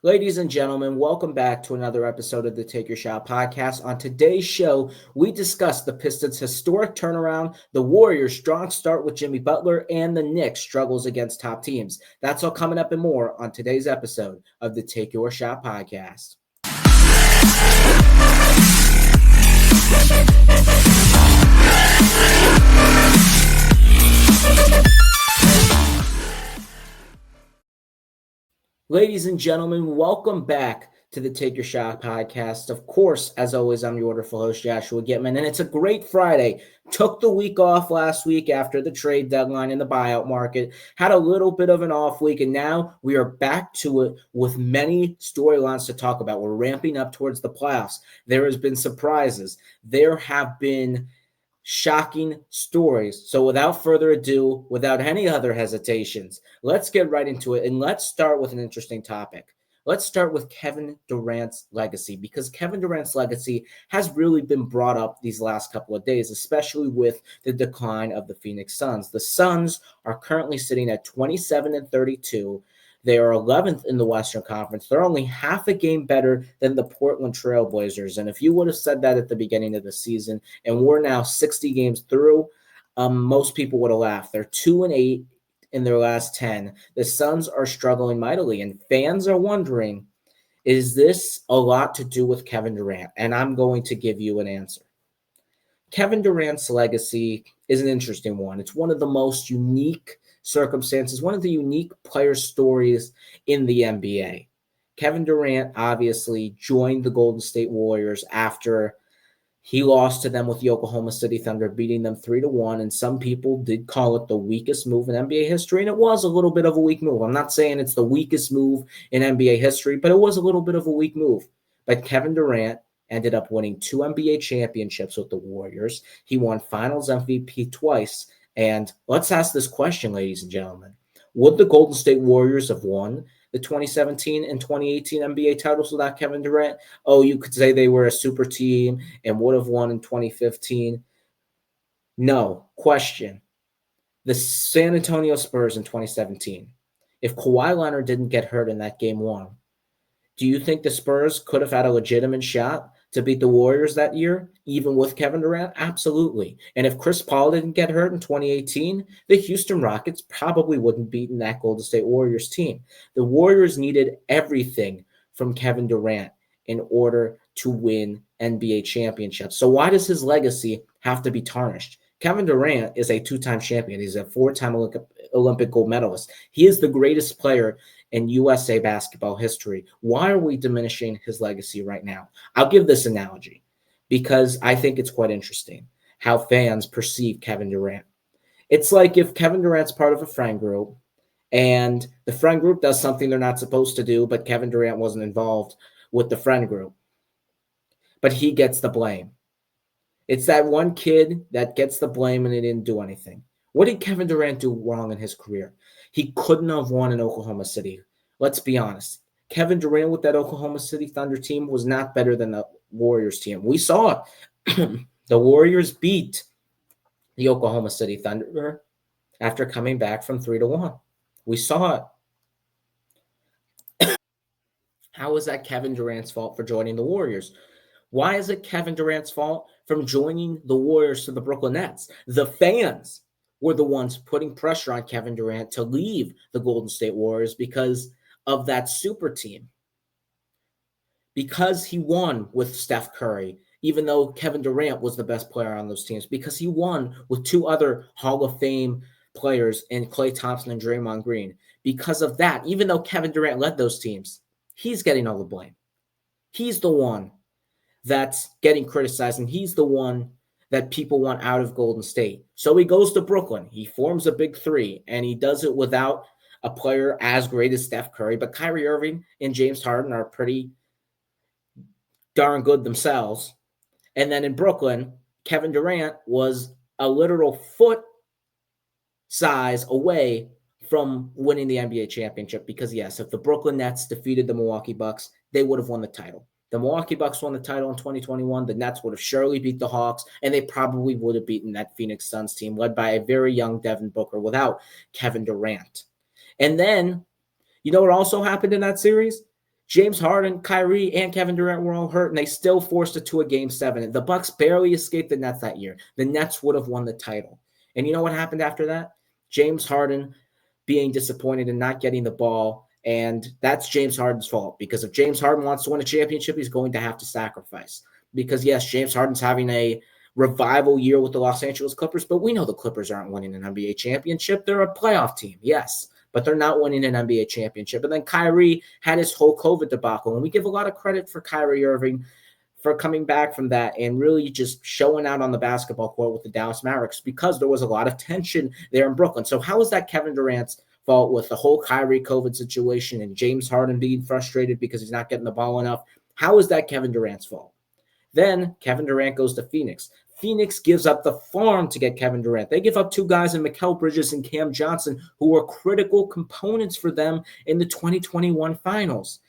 Ladies and gentlemen, welcome back to another episode of the Take Your Shot podcast. On today's show, we discuss the Pistons' historic turnaround, the Warriors' strong start with Jimmy Butler, and the Knicks' struggles against top teams. That's all coming up and more on today's episode of the Take Your Shot podcast. Ladies and gentlemen, welcome back to the Take Your Shot podcast. Of course, as always, I'm your wonderful host, Joshua Gitman, and it's a great Friday. Took the week off last week after the trade deadline in the buyout market, had a little bit of an off week, and now we are back to it with many storylines to talk about. We're ramping up towards the playoffs. There has been surprises. There have been shocking stories. So without further ado, without any other hesitations, let's get right into it. And let's start with an interesting topic. Let's start with Kevin Durant's legacy, because Kevin Durant's legacy has really been brought up these last couple of days, especially with the decline of the Phoenix Suns. The Suns are currently sitting at 27-32. They are 11th in the Western Conference. They're only half a game better than the Portland Trailblazers. And if you would have said that at the beginning of the season, and we're now 60 games through, most people would have laughed. They're 2-8 in their last 10. The Suns are struggling mightily, and fans are wondering, is this a lot to do with Kevin Durant? And I'm going to give you an answer. Kevin Durant's legacy is an interesting one. It's one of the most unique circumstances, one of the unique player stories in the NBA. Kevin Durant obviously joined the Golden State Warriors after he lost to them with the Oklahoma City Thunder, beating them 3-1. And some people did call it the weakest move in NBA history. And it was a little bit of a weak move. I'm not saying it's the weakest move in NBA history, but it was a little bit of a weak move. But Kevin Durant ended up winning 2 NBA championships with the Warriors. He won Finals MVP twice. And let's ask this question, ladies and gentlemen. Would the Golden State Warriors have won the 2017 and 2018 NBA titles without Kevin Durant? Oh, you could say they were a super team and would have won in 2015. No. Question. The San Antonio Spurs in 2017. If Kawhi Leonard didn't get hurt in that game one, do you think the Spurs could have had a legitimate shot to beat the Warriors that year, even with Kevin Durant? Absolutely. And if Chris Paul didn't get hurt in 2018, the Houston Rockets probably wouldn't beat that Golden State Warriors team. The Warriors needed everything from Kevin Durant in order to win NBA championships. So why does his legacy have to be tarnished? Kevin Durant is a 2-time champion. He's a 4-time Olympic gold medalist. He is the greatest player in USA basketball history. Why are we diminishing his legacy right now? I'll give this analogy because I think it's quite interesting how fans perceive Kevin Durant. It's like if Kevin Durant's part of a friend group and the friend group does something they're not supposed to do, but Kevin Durant wasn't involved with the friend group, but he gets the blame. It's that one kid that gets the blame and he didn't do anything. What did Kevin Durant do wrong in his career? He couldn't have won in Oklahoma City. Let's be honest. Kevin Durant with that Oklahoma City Thunder team was not better than the Warriors team. We saw it. The Warriors beat the Oklahoma City Thunder after coming back from 3-1. We saw it. How is that Kevin Durant's fault for joining the Warriors? Why is it Kevin Durant's fault from joining the Warriors to the Brooklyn Nets? The fans were the ones putting pressure on Kevin Durant to leave the Golden State Warriors because of that super team. Because he won with Steph Curry, even though Kevin Durant was the best player on those teams, because he won with 2 other Hall of Fame players in Klay Thompson and Draymond Green. Because of that, even though Kevin Durant led those teams, he's getting all the blame. He's the one that's getting criticized, and he's the one that people want out of Golden State. So he goes to Brooklyn. He forms a big 3, and he does it without a player as great as Steph Curry. But Kyrie Irving and James Harden are pretty darn good themselves. And then in Brooklyn, Kevin Durant was a literal foot size away from winning the NBA championship because, yes, if the Brooklyn Nets defeated the Milwaukee Bucks, they would have won the title. The Milwaukee Bucks won the title in 2021. The Nets would have surely beat the Hawks, and they probably would have beaten that Phoenix Suns team led by a very young Devin Booker without Kevin Durant. And then, you know what also happened in that series? James Harden, Kyrie, and Kevin Durant were all hurt, and they still forced it to a Game 7. The Bucks barely escaped the Nets that year. The Nets would have won the title. And you know what happened after that? James Harden being disappointed and not getting the ball, and that's James Harden's fault, because if James Harden wants to win a championship, he's going to have to sacrifice. Because, yes, James Harden's having a revival year with the Los Angeles Clippers, but we know the Clippers aren't winning an NBA championship. They're a playoff team, yes, but they're not winning an NBA championship. And then Kyrie had his whole COVID debacle, and we give a lot of credit for Kyrie Irving for coming back from that and really just showing out on the basketball court with the Dallas Mavericks, because there was a lot of tension there in Brooklyn. So how is that Kevin Durant's fault with the whole Kyrie COVID situation and James Harden being frustrated because he's not getting the ball enough? How is that Kevin Durant's fault? Then Kevin Durant goes to Phoenix. Phoenix gives up the farm to get Kevin Durant. They give up two guys in Mikal Bridges and Cam Johnson who were critical components for them in the 2021 finals.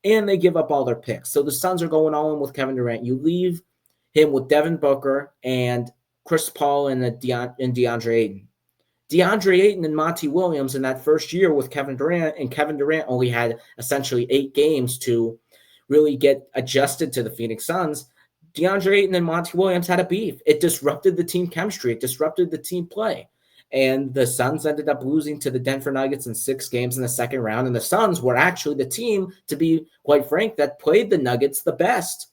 And they give up all their picks. So the Suns are going all in with Kevin Durant. You leave him with Devin Booker and Chris Paul and DeAndre Ayton. DeAndre Ayton and Monty Williams in that first year with Kevin Durant, and Kevin Durant only had essentially 8 games to really get adjusted to the Phoenix Suns. DeAndre Ayton and Monty Williams had a beef. It disrupted the team chemistry. It disrupted the team play. And the Suns ended up losing to the Denver Nuggets in 6 games in the second round. And the Suns were actually the team, to be quite frank, that played the Nuggets the best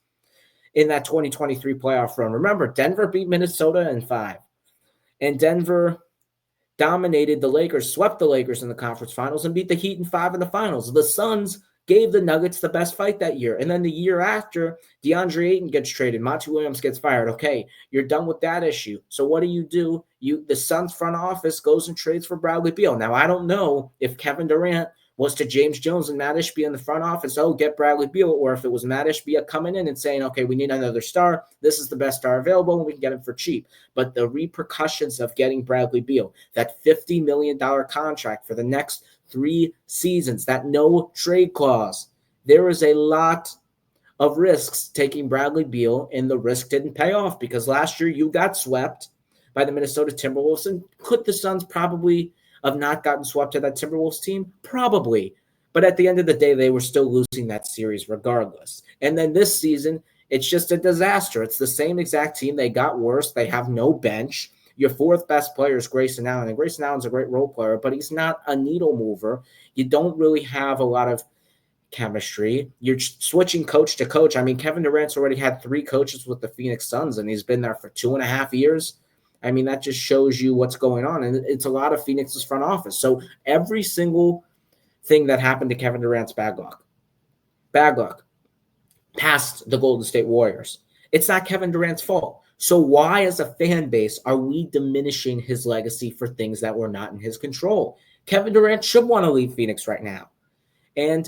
in that 2023 playoff run. Remember, Denver beat Minnesota in 5. And Denver dominated the Lakers, swept the Lakers in the conference finals, and beat the Heat in 5 in the finals. The Suns gave the Nuggets the best fight that year. And then the year after, DeAndre Ayton gets traded. Monty Williams gets fired. Okay, you're done with that issue. So what do? The Suns front office goes and trades for Bradley Beal. Now, I don't know if Kevin Durant was to James Jones and Matt Ishbia in the front office, get Bradley Beal, or if it was Matt Ishbia coming in and saying, okay, we need another star. This is the best star available, and we can get him for cheap. But the repercussions of getting Bradley Beal, that $50 million contract for the next 3 seasons, that no trade clause, there is a lot of risks taking Bradley Beal, and the risk didn't pay off because last year you got swept by the Minnesota Timberwolves. And could the Suns probably have not gotten swept to that Timberwolves team? Probably. But at the end of the day, they were still losing that series regardless. And then this season, it's just a disaster. It's the same exact team. They got worse. They have no bench. Your 4th best player is Grayson Allen. And Grayson Allen's a great role player, but he's not a needle mover. You don't really have a lot of chemistry. You're switching coach to coach. I mean, Kevin Durant's already had 3 coaches with the Phoenix Suns, and he's been there for 2.5 years. I mean, that just shows you what's going on. And it's a lot of Phoenix's front office. So every single thing that happened to Kevin Durant's bad luck. Past the Golden State Warriors. It's not Kevin Durant's fault. So why, as a fan base, are we diminishing his legacy for things that were not in his control? Kevin Durant should want to leave Phoenix right now. And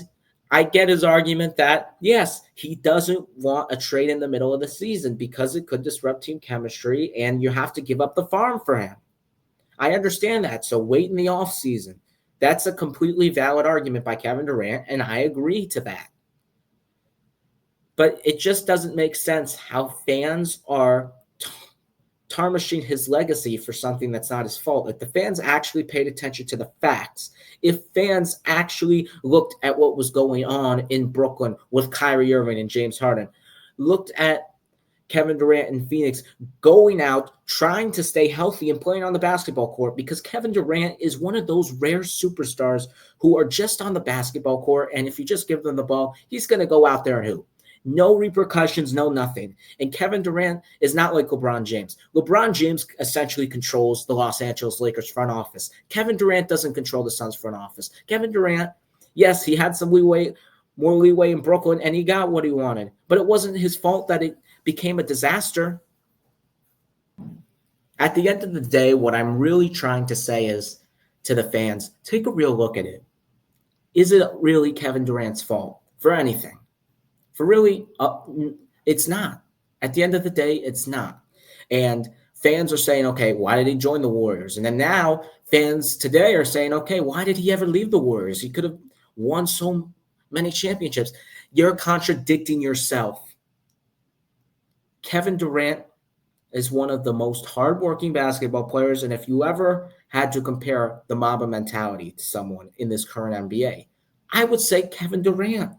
I get his argument that, yes, he doesn't want a trade in the middle of the season because it could disrupt team chemistry and you have to give up the farm for him. I understand that. So wait in the offseason. That's a completely valid argument by Kevin Durant, and I agree to that. But it just doesn't make sense how fans are tarnishing his legacy for something that's not his fault. If the fans actually paid attention to the facts, if fans actually looked at what was going on in Brooklyn with Kyrie Irving and James Harden, looked at Kevin Durant in Phoenix going out, trying to stay healthy and playing on the basketball court, because Kevin Durant is one of those rare superstars who are just on the basketball court, and if you just give them the ball, he's going to go out there and hoop. No repercussions, no nothing. And Kevin Durant is not like LeBron James. LeBron James essentially controls the Los Angeles Lakers front office. Kevin Durant doesn't control the Suns front office. Kevin Durant, yes, he had some more leeway in Brooklyn, and he got what he wanted. But it wasn't his fault that it became a disaster. At the end of the day, what I'm really trying to say is to the fans, take a real look at it. Is it really Kevin Durant's fault for anything? For really, it's not. At the end of the day, it's not. And fans are saying, okay, why did he join the Warriors? And then now fans today are saying, okay, why did he ever leave the Warriors? He could have won so many championships. You're contradicting yourself. Kevin Durant is one of the most hardworking basketball players. And if you ever had to compare the Mamba mentality to someone in this current NBA, I would say Kevin Durant.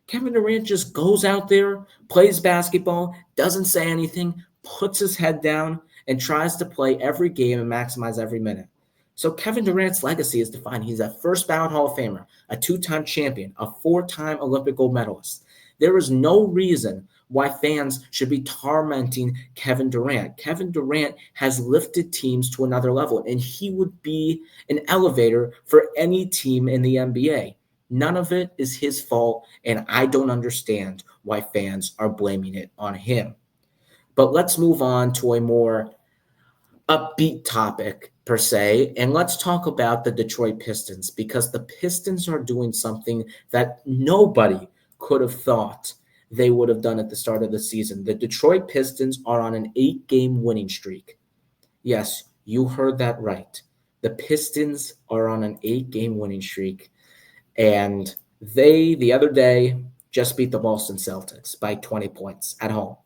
Kevin Durant just goes out there, plays basketball, doesn't say anything, puts his head down, and tries to play every game and maximize every minute. So Kevin Durant's legacy is defined. He's a first ballot Hall of Famer, a two-time champion, a four-time Olympic gold medalist. There is no reason why fans should be tormenting Kevin Durant. Kevin Durant has lifted teams to another level, and he would be an elevator for any team in the NBA. None of it is his fault, and I don't understand why fans are blaming it on him. But let's move on to a more upbeat topic, per se, and let's talk about the Detroit Pistons, because the Pistons are doing something that nobody could have thought they would have done at the start of the season. The Detroit Pistons are on an 8-game winning streak. Yes, you heard that right. The Pistons are on an 8-game winning streak. And they, the other day, just beat the Boston Celtics by 20 points at home.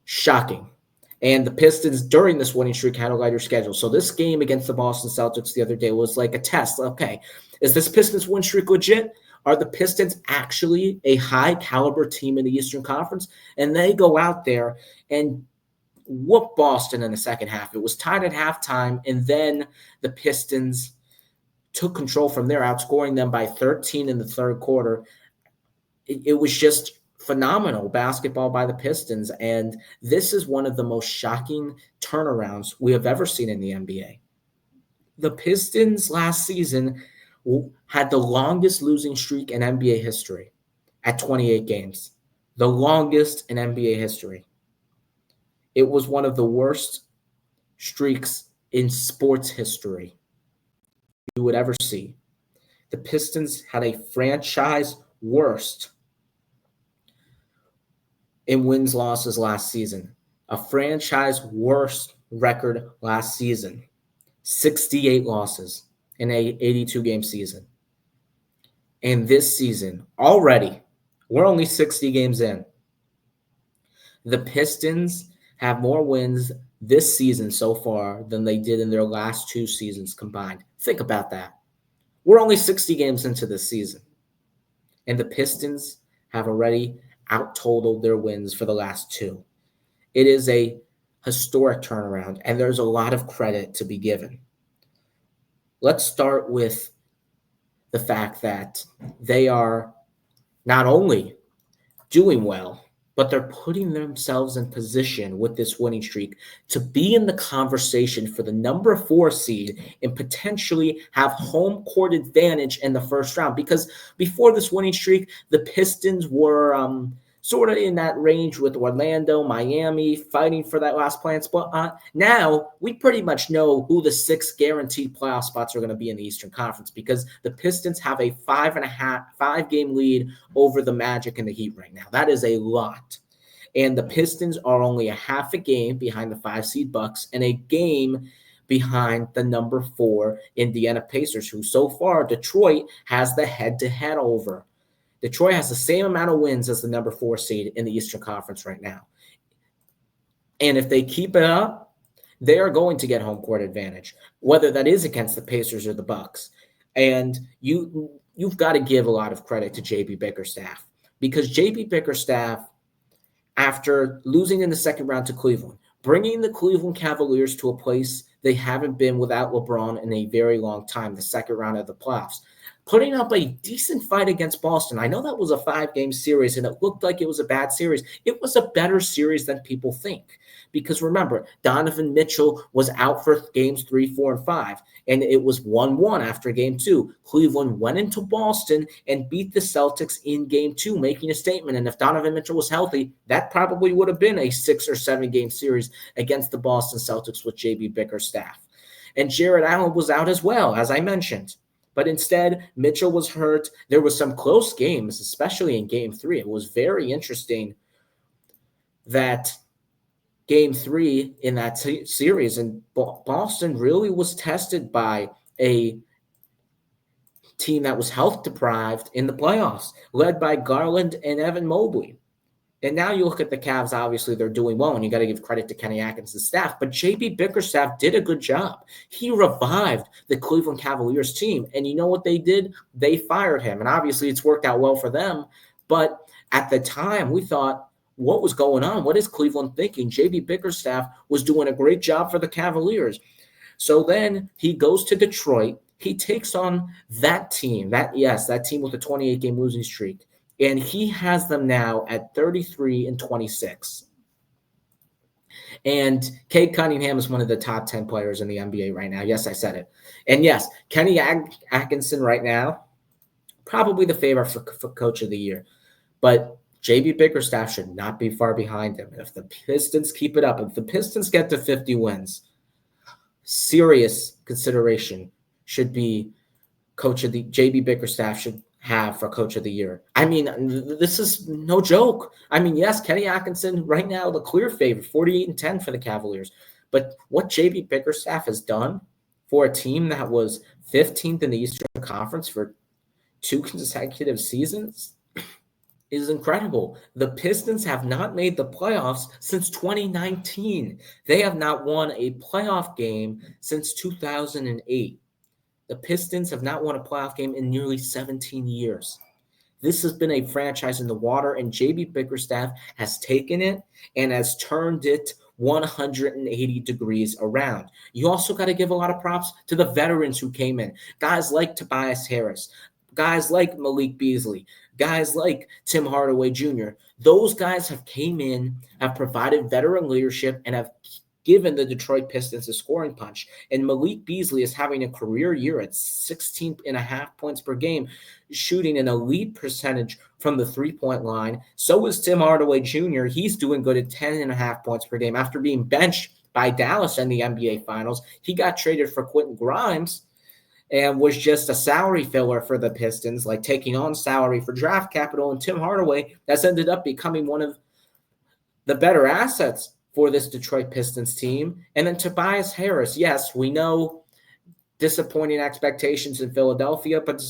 Shocking. And the Pistons, during this winning streak, had a lighter schedule. So this game against the Boston Celtics the other day was like a test. Okay, is this Pistons win streak legit? Are the Pistons actually a high-caliber team in the Eastern Conference? And they go out there and whoop Boston in the second half. It was tied at halftime, and then the Pistons took control from there, outscoring them by 13 in the third quarter. It was just phenomenal basketball by the Pistons, and this is one of the most shocking turnarounds we have ever seen in the NBA. The Pistons last season had the longest losing streak in NBA history at 28 games, the longest in NBA history. It was one of the worst streaks in sports history you would ever see. The Pistons had a franchise worst in wins losses last season, a franchise worst record last season, 68 losses in a 82-game season. And this season, already, we're only 60 games in. The Pistons have more wins this season so far than they did in their last two seasons combined. Think about that. We're only 60 games into this season, and the Pistons have already out-totaled their wins for the last two. It is a historic turnaround, and there's a lot of credit to be given. Let's start with the fact that they are not only doing well, but they're putting themselves in position with this winning streak to be in the conversation for the number 4 seed and potentially have home court advantage in the first round. Because before this winning streak, the Pistons were sort of in that range with Orlando, Miami, fighting for that last playoff spot. Now, we pretty much know who the 6 guaranteed playoff spots are going to be in the Eastern Conference, because the Pistons have a 5-game lead over the Magic and the Heat right now. That is a lot. And the Pistons are only a half a game behind the 5-seed Bucks and a game behind the number 4 Indiana Pacers, who so far Detroit has the head-to-head over. Detroit has the same amount of wins as the number 4 seed in the Eastern Conference right now. And if they keep it up, they are going to get home court advantage, whether that is against the Pacers or the Bucks. And you've got to give a lot of credit to J.B. Bickerstaff, because J.B. Bickerstaff, after losing in the second round to Cleveland, bringing the Cleveland Cavaliers to a place they haven't been without LeBron in a very long time, the second round of the playoffs, putting up a decent fight against Boston. I know that was a 5-game series, and it looked like it was a bad series. It was a better series than people think. Because remember, Donovan Mitchell was out for games 3, 4, and 5, and it was 1-1 after game 2. Cleveland went into Boston and beat the Celtics in game 2, making a statement. And if Donovan Mitchell was healthy, that probably would have been a 6 or 7-game series against the Boston Celtics with J.B. Bickerstaff. And Jared Allen was out as well, as I mentioned. But instead, Mitchell was hurt. There was some close games, especially in game 3. It was very interesting that game 3 in that series, and Boston really was tested by a team that was health deprived in the playoffs, led by Garland and Evan Mobley. And now you look at the Cavs, obviously they're doing well, and you got to give credit to Kenny Atkins's staff. But J.B. Bickerstaff did a good job. He revived the Cleveland Cavaliers team. And you know what they did? They fired him. And obviously it's worked out well for them. But at the time, we thought, what was going on? What is Cleveland thinking? JB Bickerstaff was doing a great job for the Cavaliers. So then he goes to Detroit. He takes on that team, that team with a 28-game losing streak. And he has them now at 33-26. And Cade Cunningham is one of the top 10 players in the NBA right now. Yes, I said it. And yes, Kenny Atkinson right now, probably the favorite for Coach of the Year. But JB Bickerstaff should not be far behind him. If the Pistons keep it up, if the Pistons get to 50 wins, serious consideration should be JB Bickerstaff should have for Coach of the Year. I mean, this is no joke. I mean, yes, Kenny Atkinson right now the clear favorite, 48-10 for the Cavaliers. But what JB Bickerstaff has done for a team that was 15th in the Eastern Conference for 2 consecutive seasons is incredible. The Pistons have not made the playoffs since 2019. They have not won a playoff game since 2008. The Pistons have not won a playoff game in nearly 17 years. This has been a franchise in the water, and JB Bickerstaff has taken it and has turned it 180 degrees around. You also got to give a lot of props to the veterans who came in. Guys like Tobias Harris, guys like Malik Beasley, guys like Tim Hardaway Jr. Those guys have came in, have provided veteran leadership, and have given the Detroit Pistons a scoring punch. And Malik Beasley is having a career year at 16.5 points per game, shooting an elite percentage from the three-point line. So is Tim Hardaway Jr. He's doing good at 10.5 points per game. After being benched by Dallas in the NBA Finals, he got traded for Quentin Grimes and was just a salary filler for the Pistons, like taking on salary for draft capital. And Tim Hardaway has ended up becoming one of the better assets for this Detroit Pistons team. And then Tobias Harris, yes, we know disappointing expectations in Philadelphia, but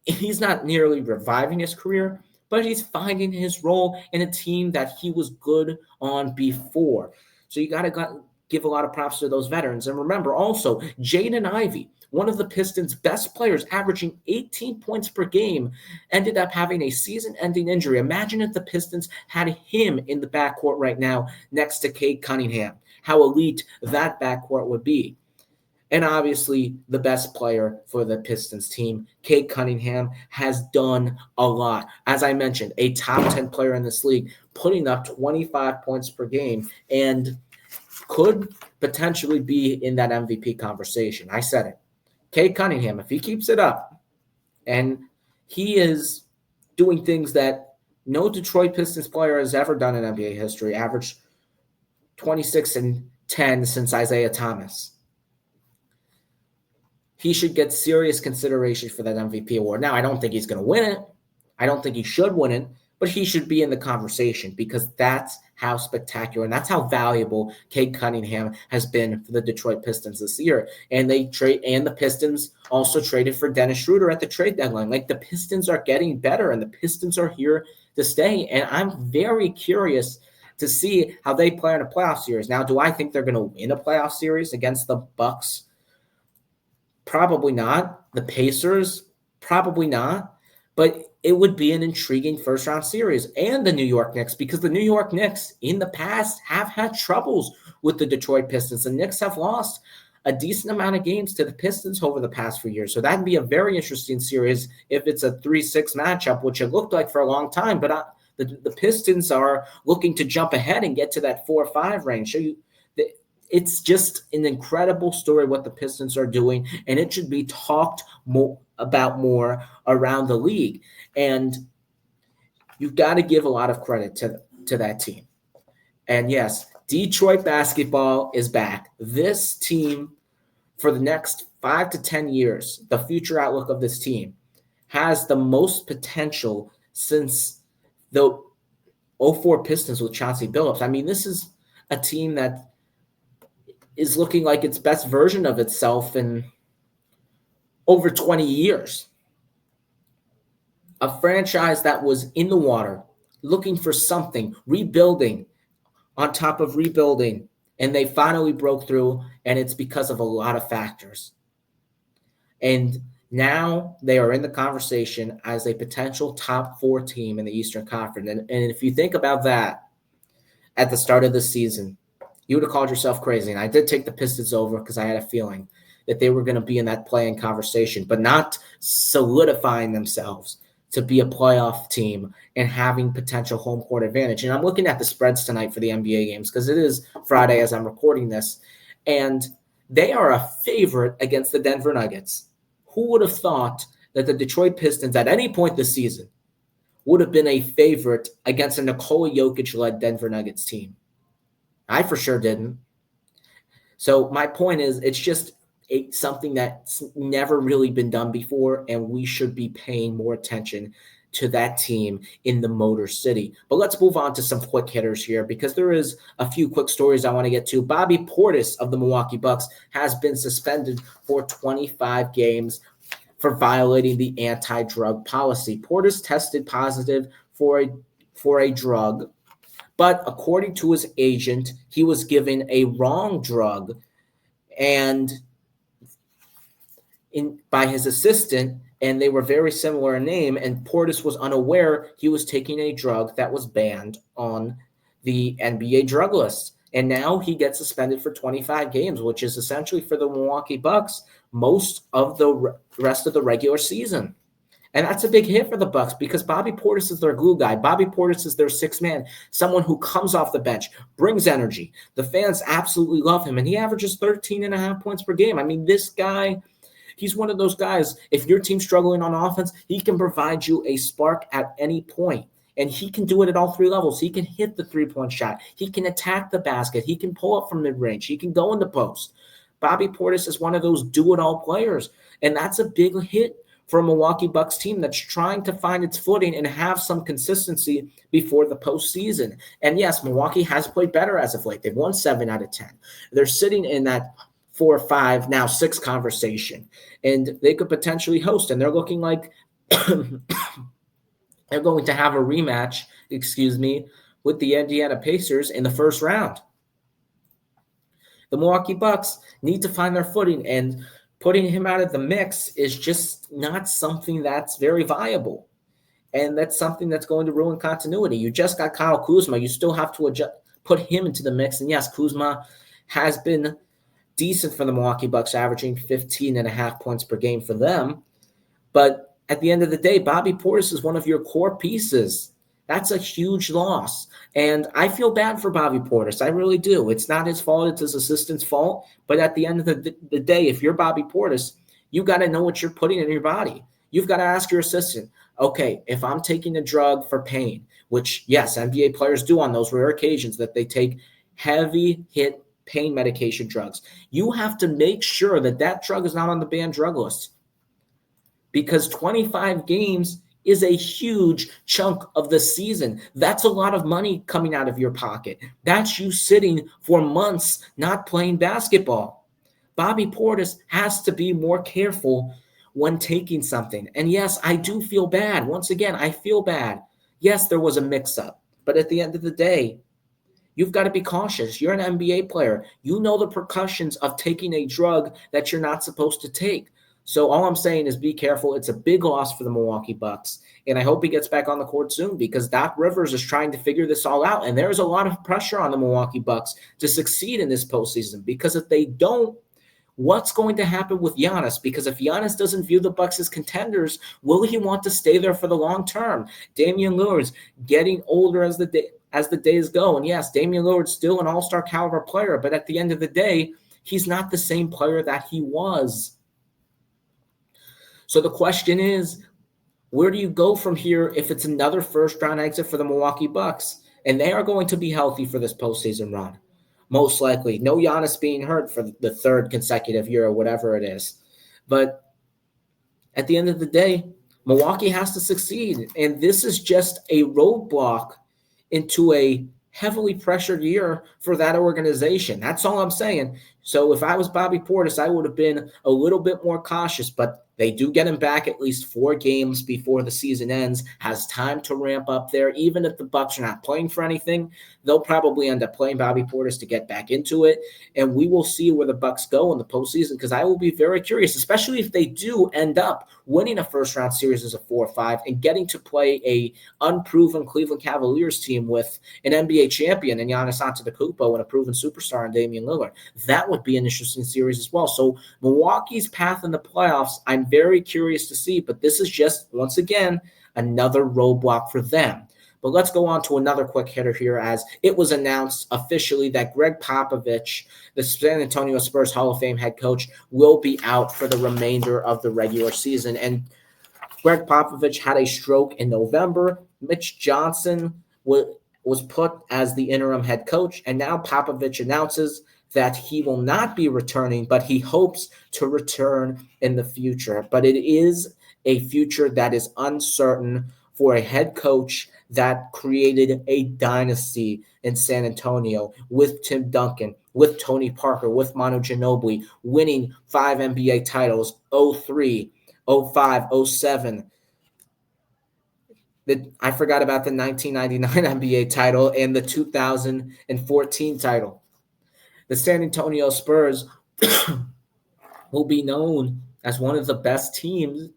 he's not nearly reviving his career, but he's finding his role in a team that he was good on before. So you got to give a lot of props to those veterans. And remember also, Jaden Ivey, one of the Pistons' best players, averaging 18 points per game, ended up having a season-ending injury. Imagine if the Pistons had him in the backcourt right now next to Cade Cunningham, how elite that backcourt would be. And obviously, the best player for the Pistons team, Cade Cunningham, has done a lot. As I mentioned, a top 10 player in this league, putting up 25 points per game, and could potentially be in that MVP conversation. I said it. Cade Cunningham, if he keeps it up, and he is doing things that no Detroit Pistons player has ever done in NBA history, averaged 26-10 since Isaiah Thomas, he should get serious consideration for that MVP award. Now, I don't think he's going to win it. I don't think he should win it, but he should be in the conversation because that's how spectacular and that's how valuable Cade Cunningham has been for the Detroit Pistons this year. And the Pistons also traded for Dennis Schroeder at the trade deadline. Like, the Pistons are getting better and the Pistons are here to stay. And I'm very curious to see how they play in a playoff series. Now, do I think they're going to win a playoff series against the Bucks? Probably not. The Pacers? Probably not. But it would be an intriguing first-round series. And the New York Knicks, because the New York Knicks in the past have had troubles with the Detroit Pistons. The Knicks have lost a decent amount of games to the Pistons over the past few years. So that'd be a very interesting series if it's a 3-6 matchup, which it looked like for a long time. But the Pistons are looking to jump ahead and get to that 4-5 range. So it's just an incredible story what the Pistons are doing, and it should be talked more around the league. And you've got to give a lot of credit to that team. And yes, Detroit basketball is back. This team, for the next 5 to 10 years, the future outlook of this team has the most potential since the 04 Pistons with Chauncey Billups. I mean, this is a team that is looking like its best version of itself in over 20 years. A franchise that was in the water, looking for something, rebuilding on top of rebuilding, and they finally broke through, and it's because of a lot of factors. And Now they are in the conversation as a potential top 4 team in the Eastern Conference. And if you think about that at the start of the season, you would have called yourself crazy. And I did take the Pistons over because I had a feeling that they were going to be in that play-in conversation, but not solidifying themselves to be a playoff team and having potential home court advantage. And I'm looking at the spreads tonight for the NBA games because it is Friday as I'm recording this. And they are a favorite against the Denver Nuggets. Who would have thought that the Detroit Pistons at any point this season would have been a favorite against a Nikola Jokic-led Denver Nuggets team? I for sure didn't. So my point is, it's just something that's never really been done before, and we should be paying more attention to that team in the Motor City. But let's move on to some quick hitters here because there is a few quick stories I want to get to. Bobby Portis of the Milwaukee Bucks has been suspended for 25 games for violating the anti-drug policy. Portis tested positive for a drug, but according to his agent, he was given a wrong drug and by his assistant, and they were very similar in name, and Portis was unaware he was taking a drug that was banned on the NBA drug list. And now he gets suspended for 25 games, which is essentially for the Milwaukee Bucks most of the rest of the regular season. And that's a big hit for the Bucks because Bobby Portis is their glue guy. Bobby Portis is their sixth man, someone who comes off the bench, brings energy. The fans absolutely love him, and he averages 13.5 points per game. I mean, this guy, he's one of those guys, if your team's struggling on offense, he can provide you a spark at any point. And he can do it at all 3 levels. He can hit the three-point shot. He can attack the basket. He can pull up from mid-range. He can go in the post. Bobby Portis is one of those do-it-all players, and that's a big hit for a Milwaukee Bucks team that's trying to find its footing and have some consistency before the postseason. And yes, Milwaukee has played better as of late. They've won 7 out of 10. They're sitting in that 4, 5, now 6 conversation, and they could potentially host, and they're looking like they're going to have a rematch, with the Indiana Pacers in the first round. The Milwaukee Bucks need to find their footing, and putting him out of the mix is just not something that's very viable. And that's something that's going to ruin continuity. You just got Kyle Kuzma. You still have to put him into the mix. And yes, Kuzma has been decent for the Milwaukee Bucks, averaging 15.5 points per game for them. But at the end of the day, Bobby Portis is one of your core pieces. That's a huge loss. And I feel bad for Bobby Portis. I really do. It's not his fault. It's his assistant's fault. But at the end of the day, if you're Bobby Portis, you got to know what you're putting in your body. You've got to ask your assistant, okay, if I'm taking a drug for pain, which, yes, NBA players do on those rare occasions that they take heavy hit pain medication drugs, you have to make sure that that drug is not on the banned drug list. Because 25 games is a huge chunk of the season. That's a lot of money coming out of your pocket. That's you sitting for months not playing basketball. Bobby Portis has to be more careful when taking something. And yes, I do feel bad. Once again, I feel bad. Yes, there was a mix-up. But at the end of the day, you've got to be cautious. You're an NBA player. You know the repercussions of taking a drug that you're not supposed to take. So all I'm saying is be careful. It's a big loss for the Milwaukee Bucks, and I hope he gets back on the court soon because Doc Rivers is trying to figure this all out, and there's a lot of pressure on the Milwaukee Bucks to succeed in this postseason because if they don't, what's going to happen with Giannis? Because if Giannis doesn't view the Bucks as contenders, will he want to stay there for the long term? Damian Lillard's getting older as the days go, and yes, Damian Lillard's still an all-star caliber player, but at the end of the day, he's not the same player that he was. So the question is, where do you go from here if it's another first-round exit for the Milwaukee Bucks? And they are going to be healthy for this postseason run, most likely. No Giannis being hurt for the 3rd consecutive year or whatever it is. But at the end of the day, Milwaukee has to succeed. And this is just a roadblock into a heavily pressured year for that organization. That's all I'm saying. So if I was Bobby Portis, I would have been a little bit more cautious. But They do get him back at least 4 games before the season ends, has time to ramp up there. Even if the Bucks are not playing for anything, they'll probably end up playing Bobby Portis to get back into it. And we will see where the Bucks go in the postseason, because I will be very curious, especially if they do end up winning a first-round series as a 4-5 and getting to play a unproven Cleveland Cavaliers team with an NBA champion in Giannis Antetokounmpo and a proven superstar in Damian Lillard. That would be an interesting series as well. So Milwaukee's path in the playoffs, I'm very curious to see, but this is just, once again, another roadblock for them. But let's go on to another quick hitter here, as it was announced officially that Greg Popovich, the San Antonio Spurs Hall of Fame head coach, will be out for the remainder of the regular season. And Greg Popovich had a stroke in November. Mitch Johnson was put as the interim head coach, and now Popovich announces that he will not be returning, but he hopes to return in the future. But it is a future that is uncertain for a head coach that created a dynasty in San Antonio with Tim Duncan, with Tony Parker, with Manu Ginobili, winning 5 NBA titles, 03, 05, 07. I forgot about the 1999 NBA title and the 2014 title. The San Antonio Spurs will be known as one of the best teams.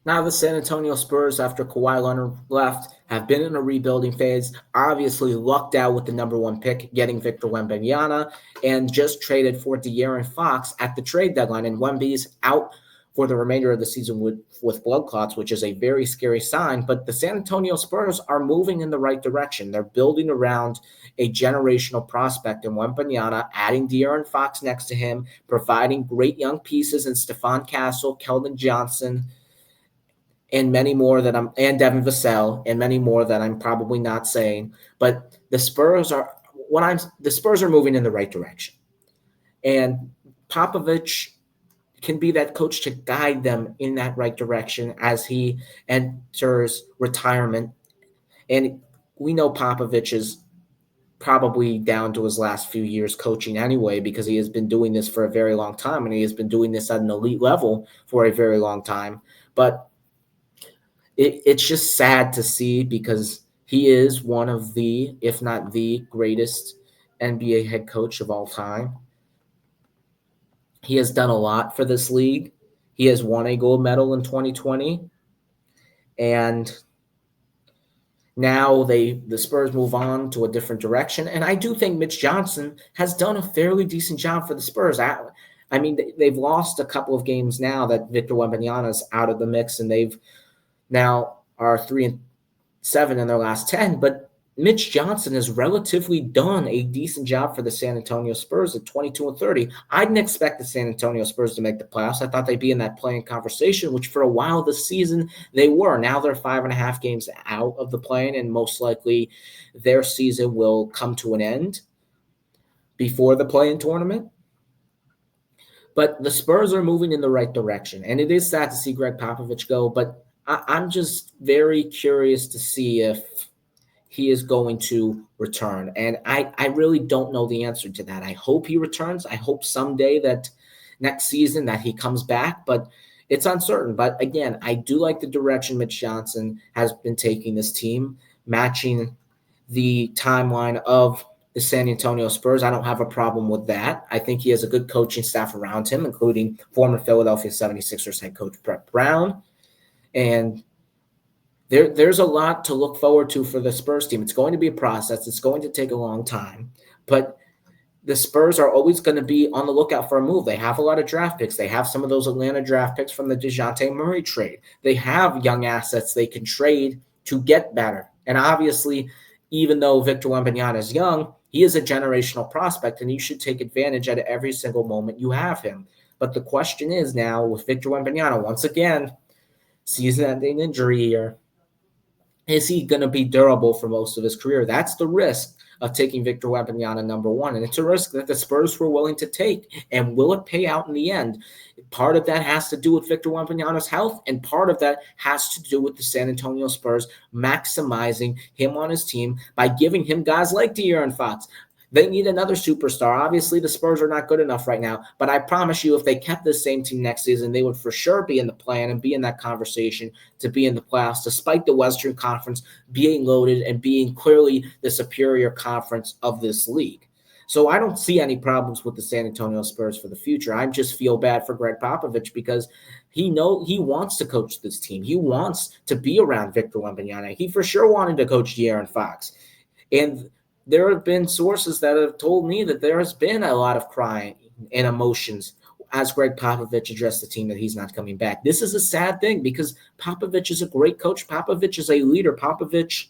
Now the San Antonio Spurs, after Kawhi Leonard left, have been in a rebuilding phase, obviously lucked out with the number 1 pick, getting Victor Wembanyama, and just traded for De'Aaron Fox at the trade deadline. And Wemby's out for the remainder of the season with blood clots, which is a very scary sign. But the San Antonio Spurs are moving in the right direction. They're building around a generational prospect in Wembanyama, adding De'Aaron Fox next to him, providing great young pieces in Stephon Castle, Keldon Johnson, and many more and Devin Vassell, and many more that I'm probably not saying. But the Spurs are moving in the right direction. And Popovich can be that coach to guide them in that right direction as he enters retirement. And we know Popovich is probably down to his last few years coaching anyway, because he has been doing this for a very long time, and he has been doing this at an elite level for a very long time. But it's just sad to see, because he is one of the, if not the greatest NBA head coach of all time. He has done a lot for this league. He has won a gold medal in 2020. And now the Spurs move on to a different direction. And I do think Mitch Johnson has done a fairly decent job for the Spurs. I mean, they've lost a couple of games now that Victor Wembanyama is out of the mix, and they've now are 3-7 in their last 10. But Mitch Johnson has relatively done a decent job for the San Antonio Spurs at 22-30. I didn't expect the San Antonio Spurs to make the playoffs. I thought they'd be in that play-in conversation, which for a while this season they were. Now they're 5.5 games out of the play-in, and most likely their season will come to an end before the play-in tournament. But the Spurs are moving in the right direction, and it is sad to see Greg Popovich go, but I'm just very curious to see if he is going to return. And I really don't know the answer to that. I hope he returns. I hope someday that next season that he comes back, but it's uncertain. But again, I do like the direction Mitch Johnson has been taking this team, matching the timeline of the San Antonio Spurs. I don't have a problem with that. I think he has a good coaching staff around him, including former Philadelphia 76ers head coach Brett Brown. And there's a lot to look forward to for the Spurs team. It's going to be a process. It's going to take a long time. But the Spurs are always going to be on the lookout for a move. They have a lot of draft picks. They have some of those Atlanta draft picks from the DeJounte Murray trade. They have young assets they can trade to get better. And obviously, even though Victor Wembanyama is young, he is a generational prospect, and you should take advantage at every single moment you have him. But the question is now with Victor Wembanyama, once again, season-ending injury here, is he going to be durable for most of his career? That's the risk of taking Victor Wembanyama number 1, and it's a risk that the Spurs were willing to take. And will it pay out in the end? Part of that has to do with Victor Wembanyama's health, and part of that has to do with the San Antonio Spurs maximizing him on his team by giving him guys like De'Aaron Fox. They need another superstar. Obviously, the Spurs are not good enough right now, but I promise you, if they kept this same team next season, they would for sure be in the plan and be in that conversation to be in the playoffs, despite the Western Conference being loaded and being clearly the superior conference of this league. So I don't see any problems with the San Antonio Spurs for the future. I just feel bad for Greg Popovich because he wants to coach this team. He wants to be around Victor Wembanyama. He for sure wanted to coach De'Aaron Fox. And there have been sources that have told me that there has been a lot of crying and emotions as Greg Popovich addressed the team that he's not coming back. This is a sad thing because Popovich is a great coach. Popovich is a leader. Popovich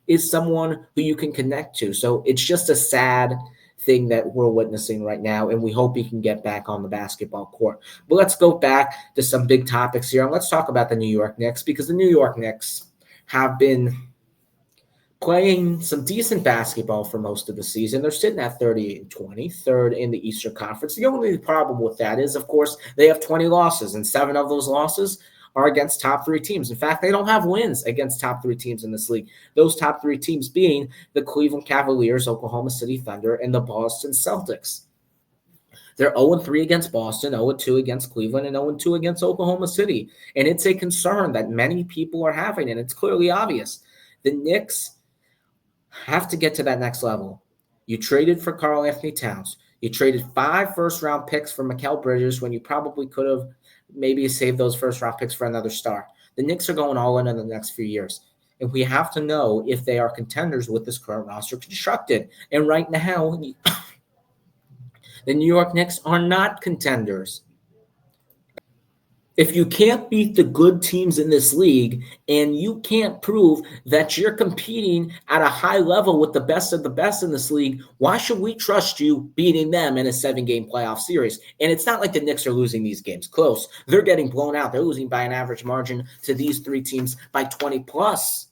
is someone who you can connect to. So it's just a sad thing that we're witnessing right now, and we hope he can get back on the basketball court. But let's go back to some big topics here, and let's talk about the New York Knicks, because the New York Knicks have been playing some decent basketball for most of the season. They're sitting at 38-20, third in the Eastern Conference. The only problem with that is, of course, they have 20 losses, and 7 of those losses are against top 3 teams. In fact, they don't have wins against top 3 teams in this league. Those top 3 teams being the Cleveland Cavaliers, Oklahoma City Thunder, and the Boston Celtics. They're 0-3 against Boston, 0-2 against Cleveland, and 0-2 against Oklahoma City. And it's a concern that many people are having, and it's clearly obvious. The Knicks have to get to that next level. You traded for Karl Anthony Towns. You traded 5 first-round picks for Mikal Bridges when you probably could have maybe saved those first-round picks for another star. The Knicks are going all in the next few years. And we have to know if they are contenders with this current roster constructed. And right now, the New York Knicks are not contenders. If you can't beat the good teams in this league and you can't prove that you're competing at a high level with the best of the best in this league, why should we trust you beating them in a 7-game playoff series? And it's not like the Knicks are losing these games close. They're getting blown out. They're losing by an average margin to these 3 teams by 20 plus.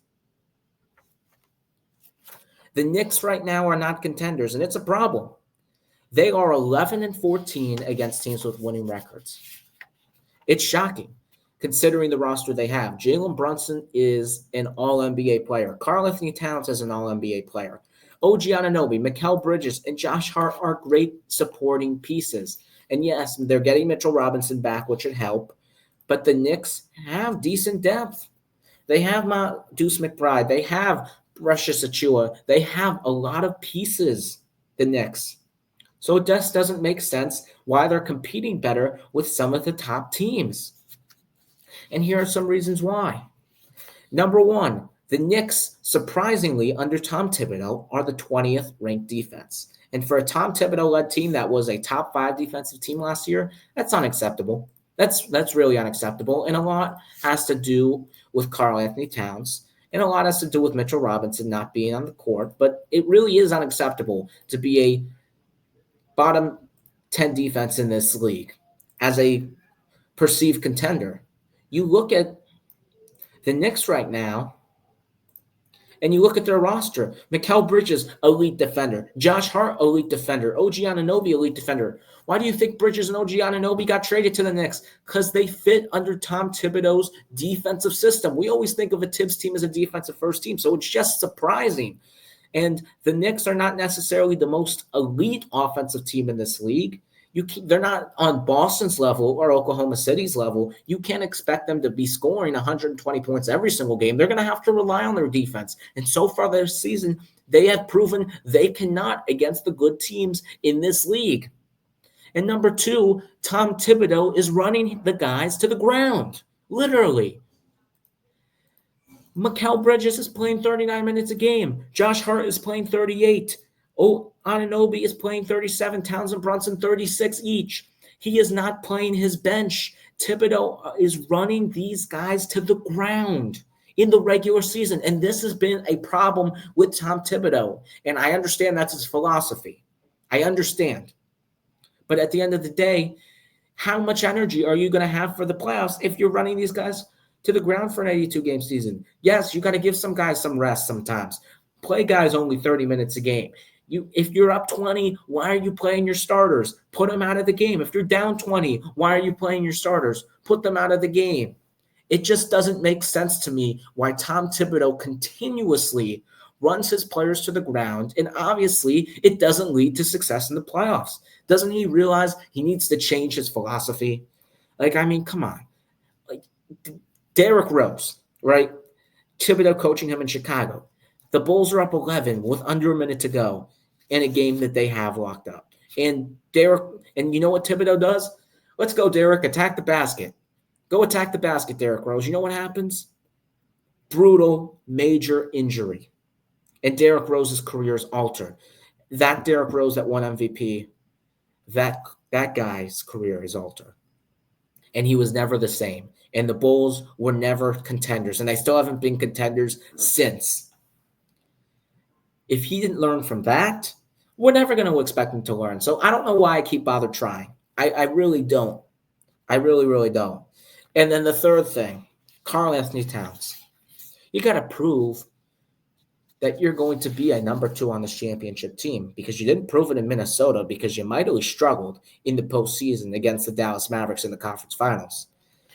The Knicks right now are not contenders, and it's a problem. They are 11-14 against teams with winning records. It's shocking, considering the roster they have. Jalen Brunson is an all-NBA player. Karl Anthony Towns is an all-NBA player. OG Anunoby, Mikal Bridges, and Josh Hart are great supporting pieces. And yes, they're getting Mitchell Robinson back, which should help. But the Knicks have decent depth. They have Deuce McBride. They have Precious Achiuwa. They have a lot of pieces, the Knicks. So it just doesn't make sense why they're competing better with some of the top teams. And here are some reasons why. Number 1, the Knicks, surprisingly, under Tom Thibodeau, are the 20th ranked defense. And for a Tom Thibodeau-led team that was a top 5 defensive team last year, that's unacceptable. That's really unacceptable. And a lot has to do with Karl Anthony Towns. And a lot has to do with Mitchell Robinson not being on the court. But it really is unacceptable to be a bottom 10 defense in this league as a perceived contender. You look at the Knicks right now, and you look at their roster. Mikal Bridges, elite defender. Josh Hart, elite defender. OG Anunoby, elite defender. Why do you think Bridges and OG Anunoby got traded to the Knicks? Because they fit under Tom Thibodeau's defensive system. We always think of a Tibbs team as a defensive first team, so it's just surprising. And the Knicks are not necessarily the most elite offensive team in this league. They're not on Boston's level or Oklahoma City's level. You can't expect them to be scoring 120 points every single game. They're going to have to rely on their defense. And so far this season, they have proven they cannot against the good teams in this league. And number 2, Tom Thibodeau is running the guys to the ground, literally. Mikal Bridges is playing 39 minutes a game. Josh Hart is playing 38. Anunoby is playing 37. Towns and Brunson 36 each. He is not playing his bench. Thibodeau is running these guys to the ground in the regular season. And this has been a problem with Tom Thibodeau. And I understand that's his philosophy. I understand. But at the end of the day, how much energy are you going to have for the playoffs if you're running these guys to the ground for an 82-game season? Yes, you got to give some guys some rest sometimes. Play guys only 30 minutes a game. If you're up 20, why are you playing your starters? Put them out of the game. If you're down 20, why are you playing your starters? Put them out of the game. It just doesn't make sense to me why Tom Thibodeau continuously runs his players to the ground, and obviously it doesn't lead to success in the playoffs. Doesn't he realize he needs to change his philosophy? Like, I mean, come on. Like, Derrick Rose, right? Thibodeau coaching him in Chicago. The Bulls are up 11 with under a minute to go in a game that they have locked up. And you know what Thibodeau does? Let's go, Derrick, attack the basket. Go attack the basket, Derrick Rose. You know what happens? Brutal, major injury. And Derrick Rose's career is altered. That Derrick Rose that won MVP, that guy's career is altered. And he was never the same. And the Bulls were never contenders. And they still haven't been contenders since. If he didn't learn from that, we're never going to expect him to learn. So I don't know why I keep bothered trying. I really don't. I really, really don't. And then the third thing, Karl-Anthony Towns. You got to prove that you're going to be a number 2 on this championship team, because you didn't prove it in Minnesota, because you mightily struggled in the postseason against the Dallas Mavericks in the conference finals.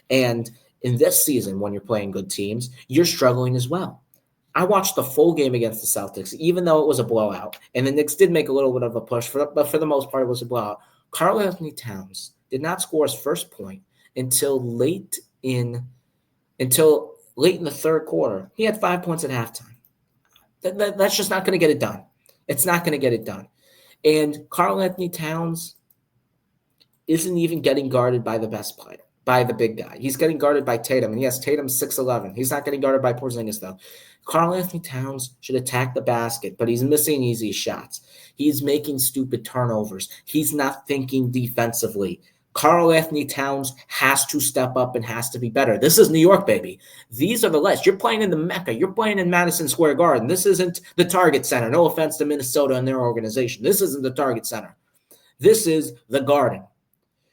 And in this season, when you're playing good teams, you're struggling as well. I watched the full game against the Celtics, even though it was a blowout. And the Knicks did make a little bit of a push, but for the most part, it was a blowout. Karl-Anthony Towns did not score his first point until late in the third quarter. He had 5 points at halftime. That's just not going to get it done. It's not going to get it done. And Karl-Anthony Towns isn't even getting guarded by the best player, by the big guy. He's getting guarded by Tatum. And yes, Tatum's 6'11". He's not getting guarded by Porzingis, though. Karl-Anthony Towns should attack the basket, but he's missing easy shots. He's making stupid turnovers. He's not thinking defensively. Karl-Anthony Towns has to step up and has to be better. This is New York, baby. These are the lights. You're playing in the Mecca. You're playing in Madison Square Garden. This isn't the Target Center. No offense to Minnesota and their organization. This isn't the Target Center. This is the Garden.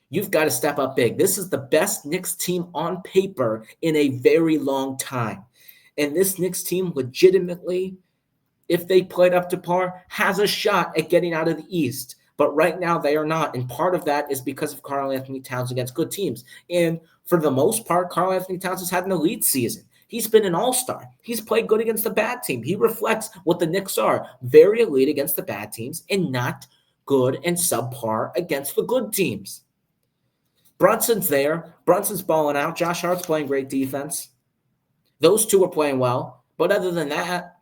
You've got to step up big. This is the best Knicks team on paper in a very long time. And this Knicks team legitimately, if they played up to par, has a shot at getting out of the East. But right now they are not. And part of that is because of Karl-Anthony Towns against good teams. And for the most part, Karl-Anthony Towns has had an elite season. He's been an all-star. He's played good against the bad team. He reflects what the Knicks are. Very elite against the bad teams and not good and subpar against the good teams. Brunson's there. Brunson's balling out. Josh Hart's playing great defense. Those two are playing well. But other than that,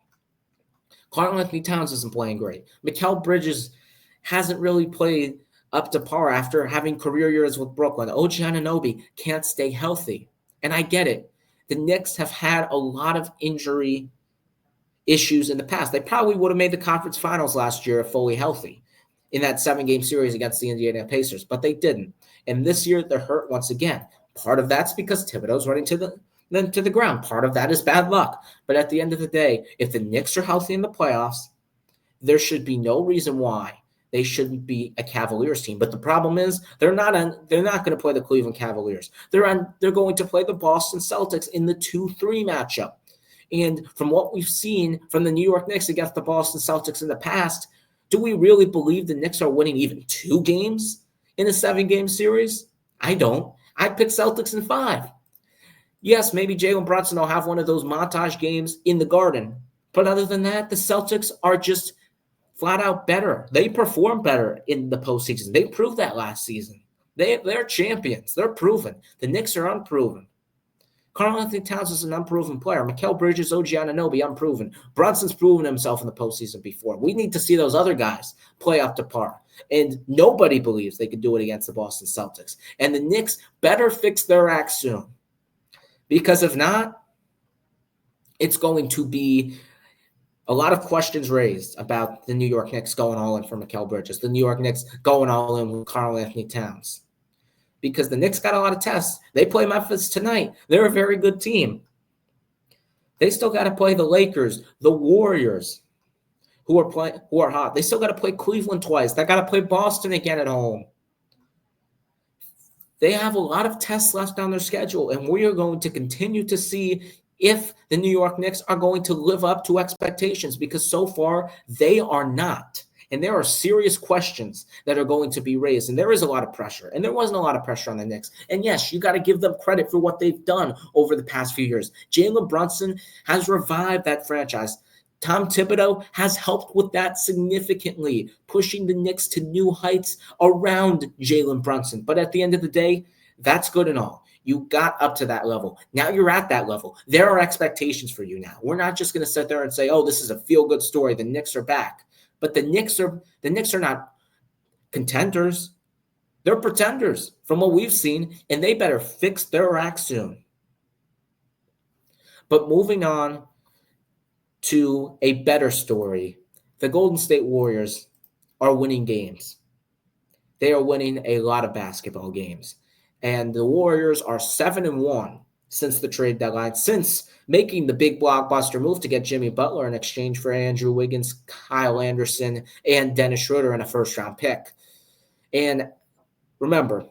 Karl-Anthony Towns isn't playing great. Mikal Bridges hasn't really played up to par after having career years with Brooklyn. OG Anunoby can't stay healthy. And I get it. The Knicks have had a lot of injury issues in the past. They probably would have made the conference finals last year if fully healthy in that 7-game series against the Indiana Pacers, but they didn't. And this year they're hurt once again. Part of that's because Thibodeau's running to the ground. Part of that is bad luck. But at the end of the day, if the Knicks are healthy in the playoffs, there should be no reason why they shouldn't be a Cavaliers team. But the problem is they're not going to play the Cleveland Cavaliers. They're going to play the Boston Celtics in the 2-3 matchup. And from what we've seen from the New York Knicks against the Boston Celtics in the past, do we really believe the Knicks are winning even 2 games in a 7-game series? I don't. I pick Celtics in 5. Yes, maybe Jalen Brunson will have one of those montage games in the Garden. But other than that, the Celtics are just flat out better. They perform better in the postseason. They proved that last season. They're champions. They're proven. The Knicks are unproven. Karl-Anthony Towns is an unproven player. Mikal Bridges, OG Anunoby, unproven. Brunson's proven himself in the postseason before. We need to see those other guys play up to par. And nobody believes they could do it against the Boston Celtics. And the Knicks better fix their act soon. Because if not, it's going to be a lot of questions raised about the New York Knicks going all in for Mikal Bridges, the New York Knicks going all in with Karl-Anthony Towns. Because the Knicks got a lot of tests. They play Memphis tonight. They're a very good team. They still got to play the Lakers, the Warriors, who are hot. They still got to play Cleveland twice. They got to play Boston again at home. They have a lot of tests left on their schedule, and we are going to continue to see if the New York Knicks are going to live up to expectations, because so far they are not. And there are serious questions that are going to be raised, and there is a lot of pressure, and there wasn't a lot of pressure on the Knicks. And yes, you got to give them credit for what they've done over the past few years. Jalen Brunson has revived that franchise. Tom Thibodeau has helped with that significantly, pushing the Knicks to new heights around Jalen Brunson. But at the end of the day, that's good and all. You got up to that level. Now you're at that level. There are expectations for you now. We're not just going to sit there and say, "Oh, this is a feel-good story. The Knicks are back." But the Knicks are not contenders. They're pretenders from what we've seen, and they better fix their act soon. But moving on to a better story, the Golden State Warriors are winning games. They are winning a lot of basketball games. And the Warriors are 7-1 since the trade deadline, since making the big blockbuster move to get Jimmy Butler in exchange for Andrew Wiggins, Kyle Anderson, and Dennis Schroeder in a first-round pick. And remember,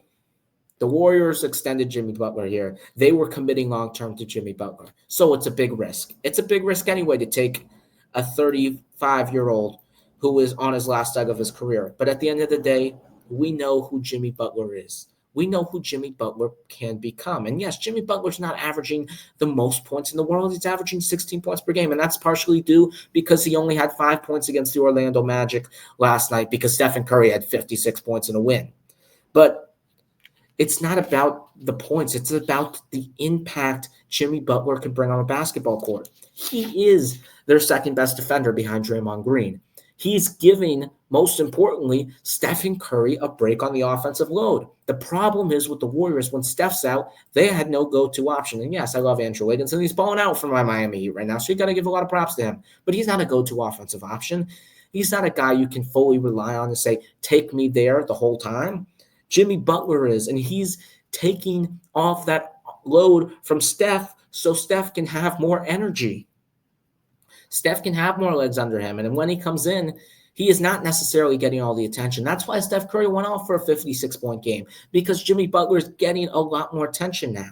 the Warriors extended Jimmy Butler here. They were committing long-term to Jimmy Butler. So it's a big risk. It's a big risk anyway to take a 35-year-old who is on his last leg of his career. But at the end of the day, we know who Jimmy Butler is. We know who Jimmy Butler can become. And yes, Jimmy Butler's not averaging the most points in the world. He's averaging 16 points per game. And that's partially due because he only had 5 points against the Orlando Magic last night because Stephen Curry had 56 points in a win. But it's not about the points. It's about the impact Jimmy Butler can bring on a basketball court. He is their second best defender behind Draymond Green. He's giving, most importantly, Stephen Curry a break on the offensive load. The problem is with the Warriors, when Steph's out, they had no go-to option. And yes, I love Andrew Wiggins, and he's balling out for my Miami Heat right now, so you got to give a lot of props to him. But he's not a go-to offensive option. He's not a guy you can fully rely on to say, take me there the whole time. Jimmy Butler is, and he's taking off that load from Steph so Steph can have more energy. Steph can have more legs under him, and when he comes in, he is not necessarily getting all the attention. That's why Steph Curry went off for a 56-point game, because Jimmy Butler is getting a lot more attention now,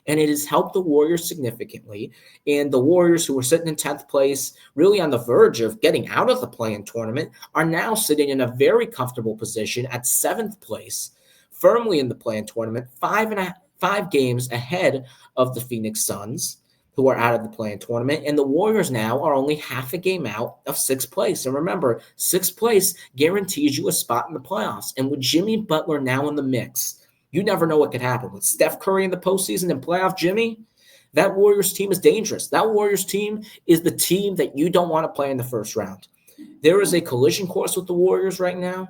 and it has helped the Warriors significantly. And the Warriors, who were sitting in 10th place, really on the verge of getting out of the play-in tournament, are now sitting in a very comfortable position at 7th place, firmly in the play-in tournament, 5 games ahead of the Phoenix Suns, who are out of the play-in tournament, and the Warriors now are only half a game out of 6th place. And remember, 6th place guarantees you a spot in the playoffs. And with Jimmy Butler now in the mix, you never know what could happen. With Steph Curry in the postseason and playoff Jimmy, that Warriors team is dangerous. That Warriors team is the team that you don't want to play in the first round. There is a collision course with the Warriors right now.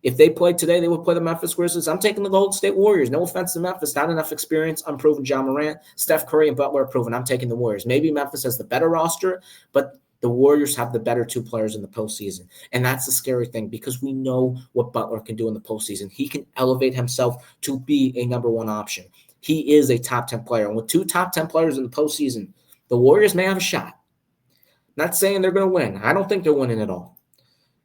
If they played today, they would play the Memphis Grizzlies. I'm taking the Golden State Warriors. No offense to Memphis. Not enough experience. Unproven John Morant. Steph Curry and Butler are proven. I'm taking the Warriors. Maybe Memphis has the better roster, but the Warriors have the better 2 players in the postseason. And that's the scary thing, because we know what Butler can do in the postseason. He can elevate himself to be a number 1 option. He is a top 10 player. And with 2 top 10 players in the postseason, the Warriors may have a shot. Not saying they're going to win. I don't think they're winning at all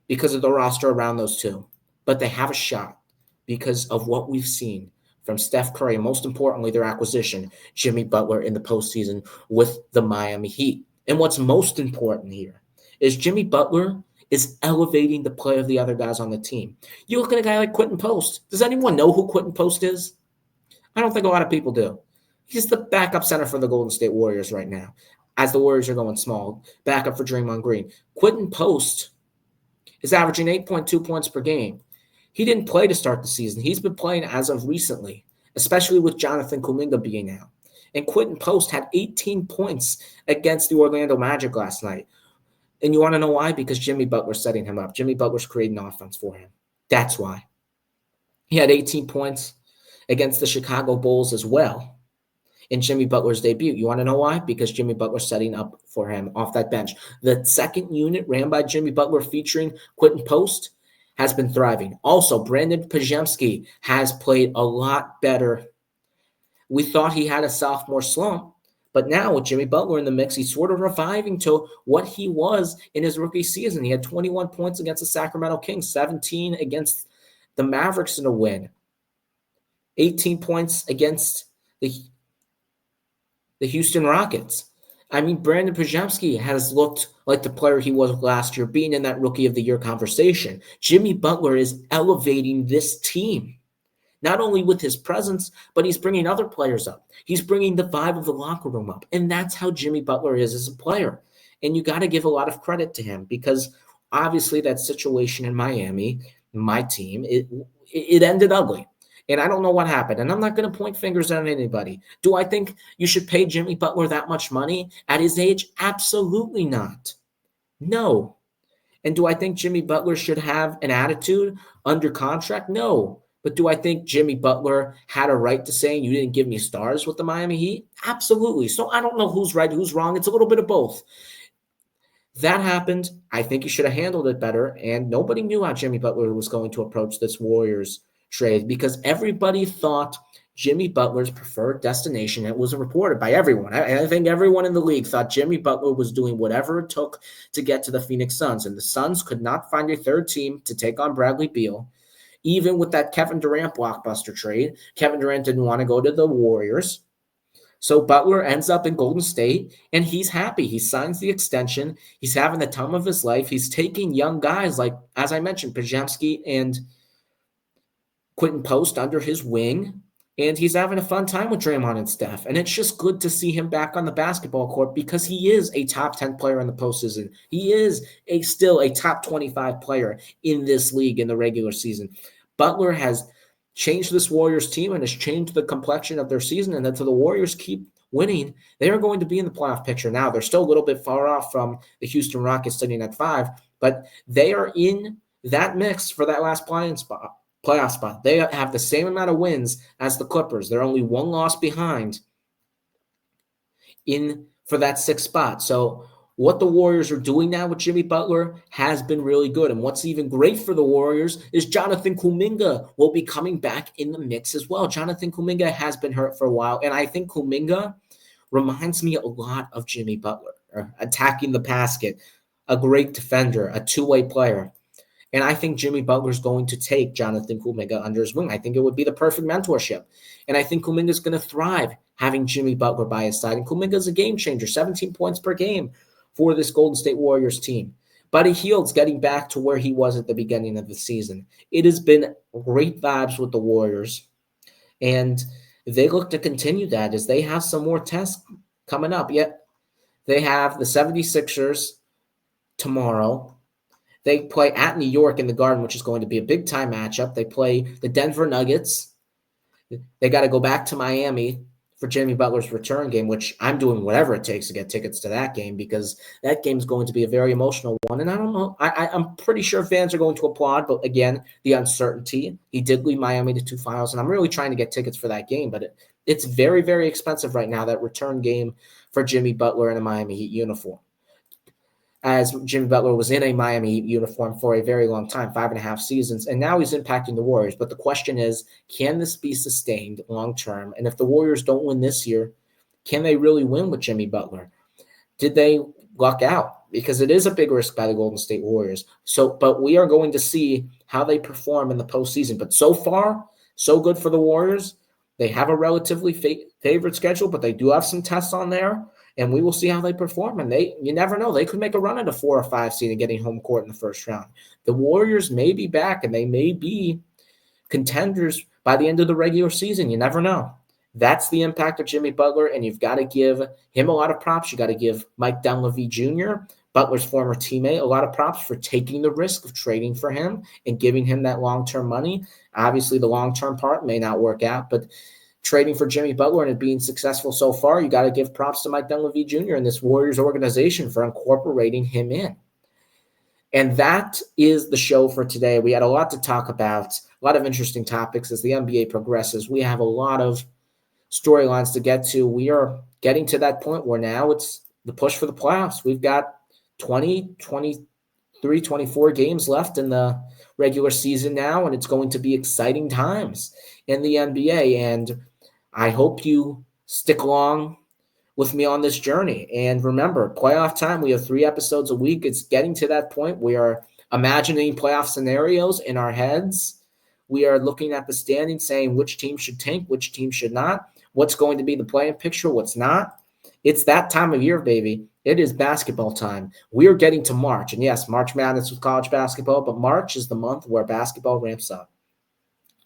because of the roster around those 2. But they have a shot because of what we've seen from Steph Curry, and most importantly, their acquisition, Jimmy Butler, in the postseason with the Miami Heat. And what's most important here is Jimmy Butler is elevating the play of the other guys on the team. You look at a guy like Quentin Post. Does anyone know who Quentin Post is? I don't think a lot of people do. He's the backup center for the Golden State Warriors right now, as the Warriors are going small. Backup for Draymond Green. Quentin Post is averaging 8.2 points per game. He didn't play to start the season. He's been playing as of recently, especially with Jonathan Kuminga being out. And Quentin Post had 18 points against the Orlando Magic last night. And you want to know why? Because Jimmy Butler's setting him up. Jimmy Butler's creating offense for him. That's why. He had 18 points against the Chicago Bulls as well in Jimmy Butler's debut. You want to know why? Because Jimmy Butler's setting up for him off that bench. The second unit ran by Jimmy Butler featuring Quentin Post has been thriving. Also, Brandon Pajemski has played a lot better. We thought he had a sophomore slump, but now with Jimmy Butler in the mix, he's sort of reviving to what he was in his rookie season. He had 21 points against the Sacramento Kings, 17 against the Mavericks in a win, 18 points against the Houston Rockets. I mean, Brandon Pajemski has looked like the player he was last year, being in that Rookie of the Year conversation. Jimmy Butler is elevating this team, not only with his presence, but he's bringing other players up. He's bringing the vibe of the locker room up, and that's how Jimmy Butler is as a player. And you got to give a lot of credit to him because obviously that situation in Miami, my team, it ended ugly. And I don't know what happened. And I'm not going to point fingers at anybody. Do I think you should pay Jimmy Butler that much money at his age? Absolutely not. No. And do I think Jimmy Butler should have an attitude under contract? No. But do I think Jimmy Butler had a right to saying you didn't give me stars with the Miami Heat? Absolutely. So I don't know who's right, who's wrong. It's a little bit of both. That happened. I think he should have handled it better. And nobody knew how Jimmy Butler was going to approach this Warriors trade because everybody thought Jimmy Butler's preferred destination. It was reported by everyone. I think everyone in the league thought Jimmy Butler was doing whatever it took to get to the Phoenix Suns. And the Suns could not find a third team to take on Bradley Beal. Even with that Kevin Durant blockbuster trade, Kevin Durant didn't want to go to the Warriors. So Butler ends up in Golden State, and he's happy. He signs the extension. He's having the time of his life. He's taking young guys like, as I mentioned, Pajemski and Quentin Post under his wing, and he's having a fun time with Draymond and Steph. And it's just good to see him back on the basketball court because he is a top 10 player in the postseason. He is still a top 25 player in this league in the regular season. Butler has changed this Warriors team and has changed the complexion of their season. And until the Warriors keep winning, they are going to be in the playoff picture. Now, they're still a little bit far off from the Houston Rockets sitting at 5, but they are in that mix for that last playoff spot. They have the same amount of wins as the Clippers. They're only one loss behind for that 6th spot. So what the Warriors are doing now with Jimmy Butler has been really good. And what's even great for the Warriors is Jonathan Kuminga will be coming back in the mix as well. Jonathan Kuminga has been hurt for a while, and I think Kuminga reminds me a lot of Jimmy Butler, attacking the basket, a great defender, a two-way player. And I think Jimmy Butler is going to take Jonathan Kuminga under his wing. I think it would be the perfect mentorship. And I think Kuminga is going to thrive having Jimmy Butler by his side. And Kuminga is a game changer, 17 points per game for this Golden State Warriors team. Buddy Hield's getting back to where he was at the beginning of the season. It has been great vibes with the Warriors, and they look to continue that as they have some more tests coming up. Yet they have the 76ers tomorrow. They play at New York in the Garden, which is going to be a big-time matchup. They play the Denver Nuggets. They got to go back to Miami for Jimmy Butler's return game, which I'm doing whatever it takes to get tickets to that game because that game is going to be a very emotional one. And I don't know. I'm pretty sure fans are going to applaud, but again, the uncertainty. He did lead Miami to 2 finals, and I'm really trying to get tickets for that game, but it's very, very expensive right now, that return game for Jimmy Butler in a Miami Heat uniform. As Jimmy Butler was in a Miami Heat uniform for a very long time, 5.5 seasons, and now he's impacting the Warriors. But the question is, can this be sustained long-term? And if the Warriors don't win this year, can they really win with Jimmy Butler? Did they luck out? Because it is a big risk by the Golden State Warriors. But we are going to see how they perform in the postseason. But so far, so good for the Warriors. They have a relatively favored schedule, but they do have some tests on there. And we will see how they perform. And you never know. They could make a run at a 4 or 5 seed and getting home court in the first round. The Warriors may be back, and they may be contenders by the end of the regular season. You never know. That's the impact of Jimmy Butler, and you've got to give him a lot of props. You got to give Mike Dunleavy Jr., Butler's former teammate, a lot of props for taking the risk of trading for him and giving him that long-term money. Obviously, the long-term part may not work out, but trading for Jimmy Butler and it being successful so far, you got to give props to Mike Dunleavy Jr. and this Warriors organization for incorporating him in. And that is the show for today. We had a lot to talk about, a lot of interesting topics as the NBA progresses. We have a lot of storylines to get to. We are getting to that point where now it's the push for the playoffs. We've got 20, 23, 24 games left in the regular season now, and it's going to be exciting times in the NBA. And I hope you stick along with me on this journey. And remember, playoff time, we have 3 episodes a week. It's getting to that point. We are imagining playoff scenarios in our heads. We are looking at the standings, saying which team should tank, which team should not, what's going to be the play-in picture, what's not. It's that time of year, baby. It is basketball time. We are getting to March. And yes, March Madness with college basketball, but March is the month where basketball ramps up.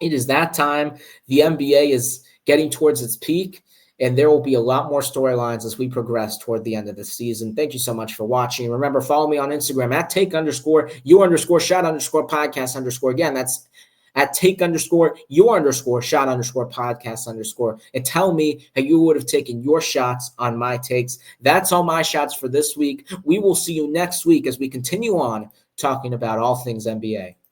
It is that time. The NBA is getting towards its peak, And there will be a lot more storylines as we progress toward the end of the season. Thank you so much for watching. Remember, follow me on Instagram at take_you_shot_podcast_. Again, that's at take_you_shot_podcast_. And tell me how you would have taken your shots on my takes. That's all my shots for this week. We will see you next week as we continue on talking about all things NBA.